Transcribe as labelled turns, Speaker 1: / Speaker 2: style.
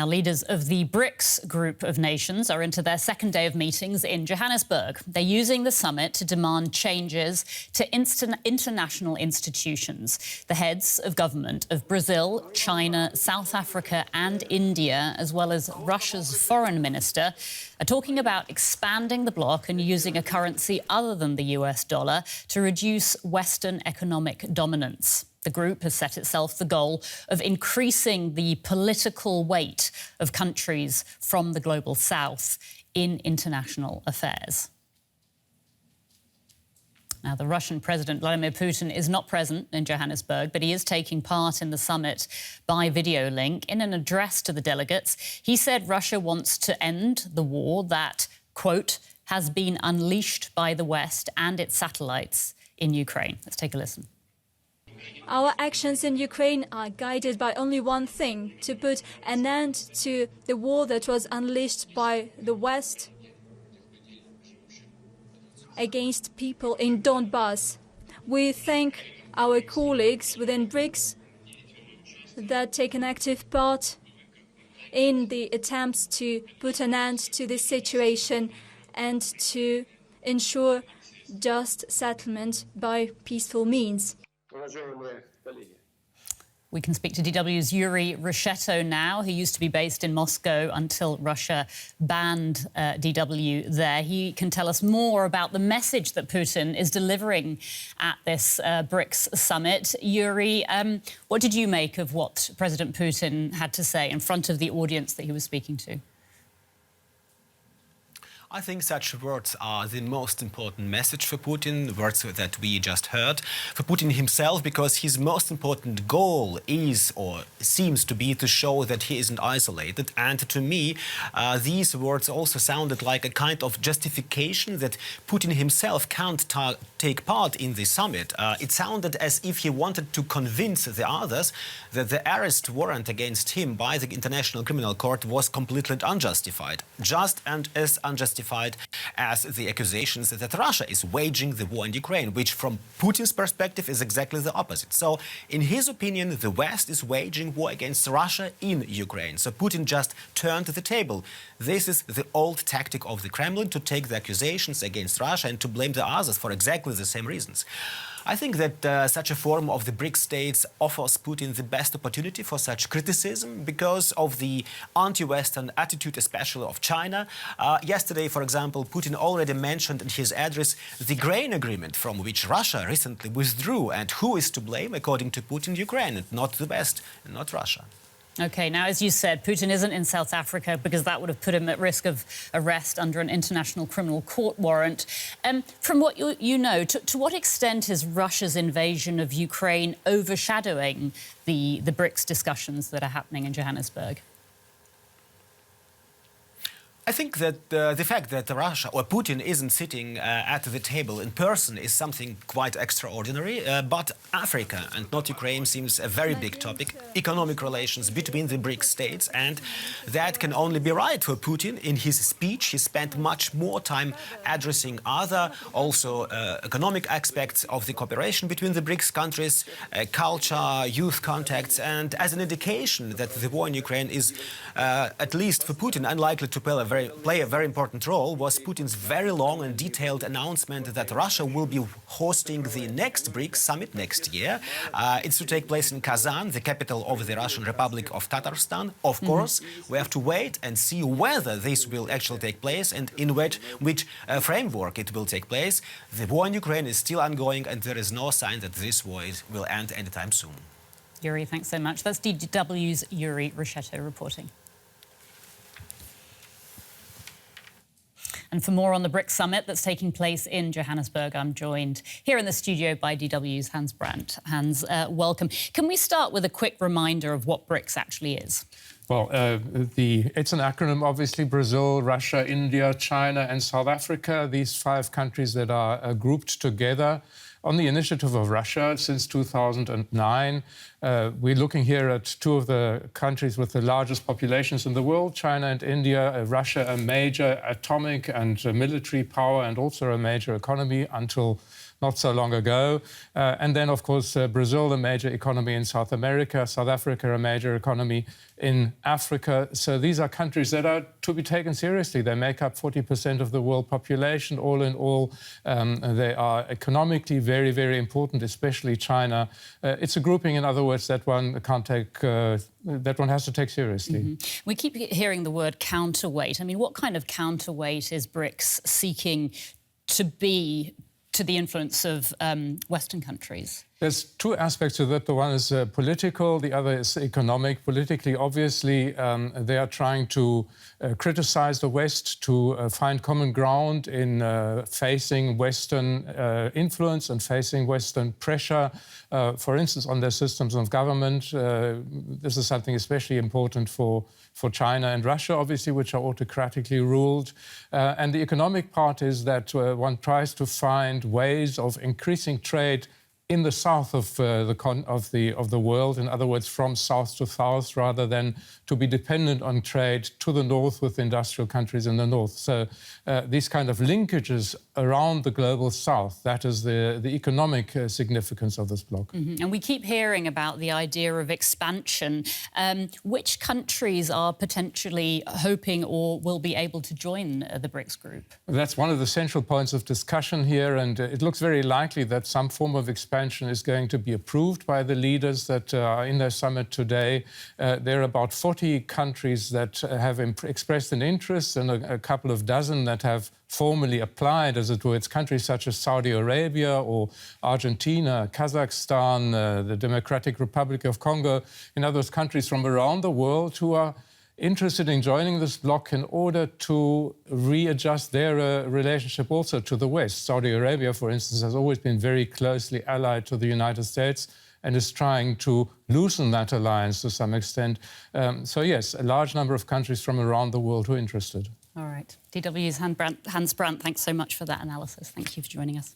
Speaker 1: Now, leaders of the BRICS group of nations are into their second day of meetings in Johannesburg. They're using the summit to demand changes to international institutions. The heads of government of Brazil, China, South Africa and India, as well as Russia's foreign minister, are talking about expanding the bloc and using a currency other than the US dollar to reduce Western economic dominance. The group has set itself the goal of increasing the political weight of countries from the global south in international affairs. Now, the Russian President Vladimir Putin is not present in Johannesburg, but he is taking part in the summit by video link. In an address to the delegates, he said Russia wants to end the war that, quote, has been unleashed by the West and its satellites in Ukraine. Let's take a listen.
Speaker 2: Our actions in Ukraine are guided by only one thing: to put an end to the war that was unleashed by the West against people in Donbass. We thank our colleagues within BRICS that take an active part in the attempts to put an end to this situation and to ensure just settlement by peaceful means.
Speaker 1: We can speak to DW's Yuri Rishetto now, who used to be based in Moscow until Russia banned DW there. He can tell us more about the message that Putin is delivering at this BRICS summit. Yuri, what did you make of what President Putin had to say in front of the audience that he was speaking to?
Speaker 3: I think such words are the most important message for Putin, words that we just heard. For Putin himself, because his most important goal is, or seems to be, to show that he isn't isolated. And to me, these words also sounded like a kind of justification that Putin himself can't take part in the summit. It sounded as if he wanted to convince the others that the arrest warrant against him by the International Criminal Court was completely unjustified, just and as unjustified as the accusations that Russia is waging the war in Ukraine, which from Putin's perspective is exactly the opposite. So, in his opinion, the West is waging war against Russia in Ukraine. So Putin just turned the table. This is the old tactic of the Kremlin, to take the accusations against Russia and to blame the others for exactly the same reasons. I think that such a forum of the BRICS states offers Putin the best opportunity for such criticism because of the anti-Western attitude, especially of China. Yesterday, for example, Putin already mentioned in his address the grain agreement from which Russia recently withdrew. And who is to blame, according to Putin? Ukraine, and not the West, and not Russia.
Speaker 1: OK, now, as you said, Putin isn't in South Africa because that would have put him at risk of arrest under an international criminal court warrant. From what you know, to what extent is Russia's invasion of Ukraine overshadowing the BRICS discussions that are happening in Johannesburg?
Speaker 3: I think that the fact that Russia or Putin isn't sitting at the table in person is something quite extraordinary. But Africa and not Ukraine seems a very big topic. Economic relations between the BRICS states, and that can only be right for Putin. In his speech, he spent much more time addressing other, also economic aspects of the cooperation between the BRICS countries, culture, youth contacts, and as an indication that the war in Ukraine is, at least for Putin, unlikely to play a very important role, was Putin's very long and detailed announcement that Russia will be hosting the next BRICS summit next year. It's to take place in Kazan, the capital of the Russian Republic of Tatarstan. Of course, we have to wait and see whether this will actually take place and in which framework it will take place. The war in Ukraine is still ongoing, and there is no sign that this war will end anytime soon.
Speaker 1: Yuri, thanks so much. That's DW's Yuri Rishetto reporting. And for more on the BRICS summit that's taking place in Johannesburg, I'm joined here in the studio by DW's Hans Brandt. Hans, welcome. Can we start with a quick reminder of what BRICS actually is?
Speaker 4: Well, it's an acronym, obviously: Brazil, Russia, India, China and South Africa. These 5 countries that are grouped together on the initiative of Russia since 2009. We're looking here at 2 of the countries with the largest populations in the world, China and India. Russia, a major atomic and military power and also a major economy until not so long ago. And then, of course, Brazil, a major economy in South America, South Africa, a major economy in Africa. So these are countries that are to be taken seriously. They make up 40% of the world population. All in all, they are economically very, very important, especially China. It's a grouping, in other words, that one can't take, that one has to take seriously.
Speaker 1: We keep hearing the word counterweight. I mean, what kind of counterweight is BRICS seeking to be to the influence of Western countries?
Speaker 4: There's two aspects to that. The one is political, the other is economic. Politically, obviously, they are trying to criticize the West, to find common ground in facing Western influence and facing Western pressure, for instance, on their systems of government. This is something especially important for China and Russia, obviously, which are autocratically ruled. And the economic part is that one tries to find ways of increasing trade in the south of the world, in other words, from south to south, rather than to be dependent on trade to the north with industrial countries in the north. So these kind of linkages around the global south, that is the economic significance of this bloc.
Speaker 1: And we keep hearing about the idea of expansion. Which countries are potentially hoping or will be able to join the BRICS group?
Speaker 4: That's one of the central points of discussion here, and it looks very likely that some form of expansion is going to be approved by the leaders that are in their summit today. There are about 40 countries that have expressed an interest and a couple of dozen that have formally applied, as it were. It's countries such as Saudi Arabia or Argentina, Kazakhstan, the Democratic Republic of Congo. In other words, countries from around the world who are interested in joining this bloc in order to readjust their relationship also to the West. Saudi Arabia, for instance, has always been very closely allied to the United States and is trying to loosen that alliance to some extent. So yes, a large number of countries from around the world who are interested.
Speaker 1: All right. DW's Hans Brandt, thanks so much for that analysis. Thank you for joining us.